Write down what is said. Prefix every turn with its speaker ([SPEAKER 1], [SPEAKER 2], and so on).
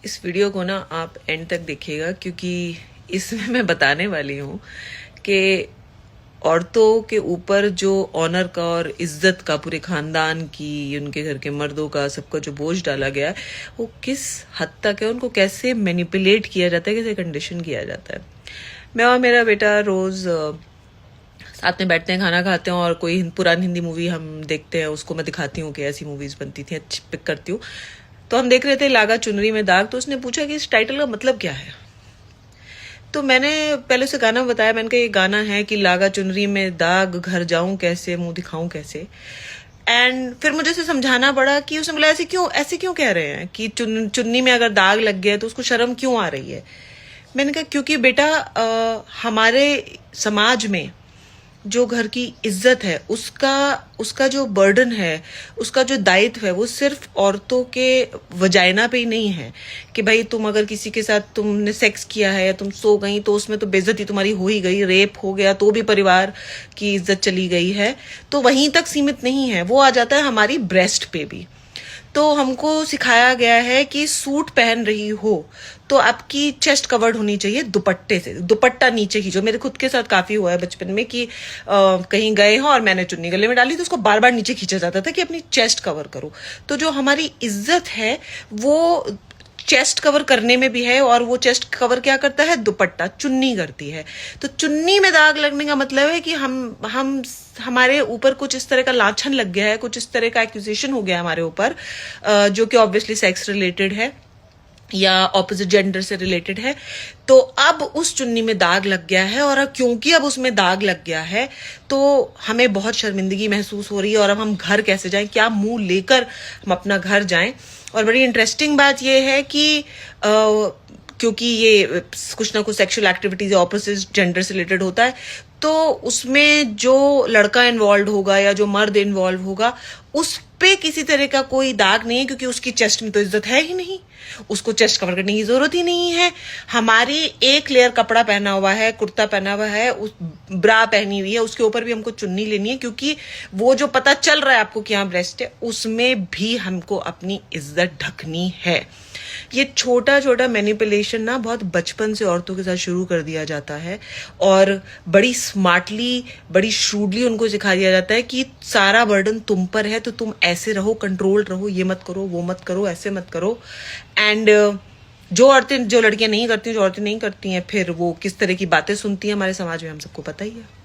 [SPEAKER 1] इस वीडियो को ना आप एंड तक देखिएगा, क्योंकि इसमें मैं बताने वाली हूँ कि औरतों के ऊपर जो ऑनर का और इज्जत का, पूरे खानदान की, उनके घर के मर्दों का, सबका जो बोझ डाला गया है वो किस हद तक है, उनको कैसे मैनिपुलेट किया जाता है, कैसे कंडीशन किया जाता है। मैं और मेरा बेटा रोज साथ में बैठते हैं, खाना खाते हैं और कोई पुरानी हिंदी मूवी हम देखते हैं, उसको मैं दिखाती हूँ कि ऐसी मूवीज बनती थी, अच्छी पिक करती हूँ। तो हम देख रहे थे लागा चुनरी में दाग, तो उसने पूछा कि इस टाइटल का मतलब क्या है। तो मैंने पहले उसे गाना बताया, मैंने कहा ये गाना है कि लागा चुनरी में दाग, घर जाऊं कैसे, मुंह दिखाऊं कैसे। एंड फिर मुझे उसे समझाना पड़ा कि उसने बोला ऐसे क्यों कह रहे हैं कि चुन्नी में अगर दाग लग गया तो उसको शर्म क्यों आ रही है। मैंने कहा क्योंकि बेटा हमारे समाज में जो घर की इज्जत है, उसका उसका जो बर्डन है, उसका जो दायित्व है, वो सिर्फ औरतों के वजाइना पे ही नहीं है कि भाई तुम अगर किसी के साथ तुमने सेक्स किया है या तुम सो गई तो उसमें तो बेइज्जती तुम्हारी हो ही गई, रेप हो गया तो भी परिवार की इज्जत चली गई है। तो वहीं तक सीमित नहीं है, वो आ जाता है हमारी ब्रेस्ट पे भी। तो हमको सिखाया गया है कि सूट पहन रही हो तो आपकी चेस्ट कवर्ड होनी चाहिए दुपट्टे से, दुपट्टा नीचे खींचो। मेरे खुद के साथ काफी हुआ है बचपन में कि कहीं गए हो और मैंने चुन्नी गले में डाली तो उसको बार बार नीचे खींचा जाता था कि अपनी चेस्ट कवर करो। तो जो हमारी इज्जत है वो चेस्ट कवर करने में भी है, और वो चेस्ट कवर क्या करता है, दुपट्टा, चुन्नी करती है। तो चुन्नी में दाग लगने का मतलब है कि हम हमारे ऊपर कुछ इस तरह का लाछन लग गया है, कुछ इस तरह का एक्यूजेशन हो गया हमारे ऊपर, जो कि ऑब्वियसली सेक्स रिलेटेड है या ऑपोजिट जेंडर से रिलेटेड है। तो अब उस चुन्नी में दाग लग गया है, और क्योंकि अब उसमें दाग लग गया है तो हमें बहुत शर्मिंदगी महसूस हो रही है। और अब हम घर कैसे जाएं, क्या मुंह लेकर हम अपना घर जाएं। और बड़ी इंटरेस्टिंग बात यह है कि क्योंकि ये कुछ ना कुछ सेक्सुअल एक्टिविटीज ऑपोजिट जेंडर से रिलेटेड होता है, तो उसमें जो लड़का इन्वॉल्व होगा या जो मर्द इन्वॉल्व होगा उस पे किसी तरह का कोई दाग नहीं है, क्योंकि उसकी चेस्ट में तो इज्जत है ही नहीं, उसको चेस्ट कवर करने की जरूरत ही नहीं है। हमारी एक लेयर कपड़ा पहना हुआ है, कुर्ता पहना हुआ है, उस ब्रा पहनी हुई है, उसके ऊपर भी हमको चुन्नी लेनी है, क्योंकि वो जो पता चल रहा है आपको कि यहाँ ब्रेस्ट है, उसमें भी हमको अपनी इज्जत ढकनी है। ये छोटा छोटा मैनिपुलेशन ना बहुत बचपन से औरतों के साथ शुरू कर दिया जाता है, और बड़ी स्मार्टली, बड़ी श्रूडली उनको सिखा दिया जाता है कि सारा बर्डन तुम पर है, तो तुम ऐसे रहो, कंट्रोल रहो, ये मत करो, वो मत करो, ऐसे मत करो। एंड जो लड़कियां नहीं करती, जो औरतें नहीं करती हैं, फिर वो किस तरह की बातें सुनती हैं हमारे समाज में हम सबको पता ही है।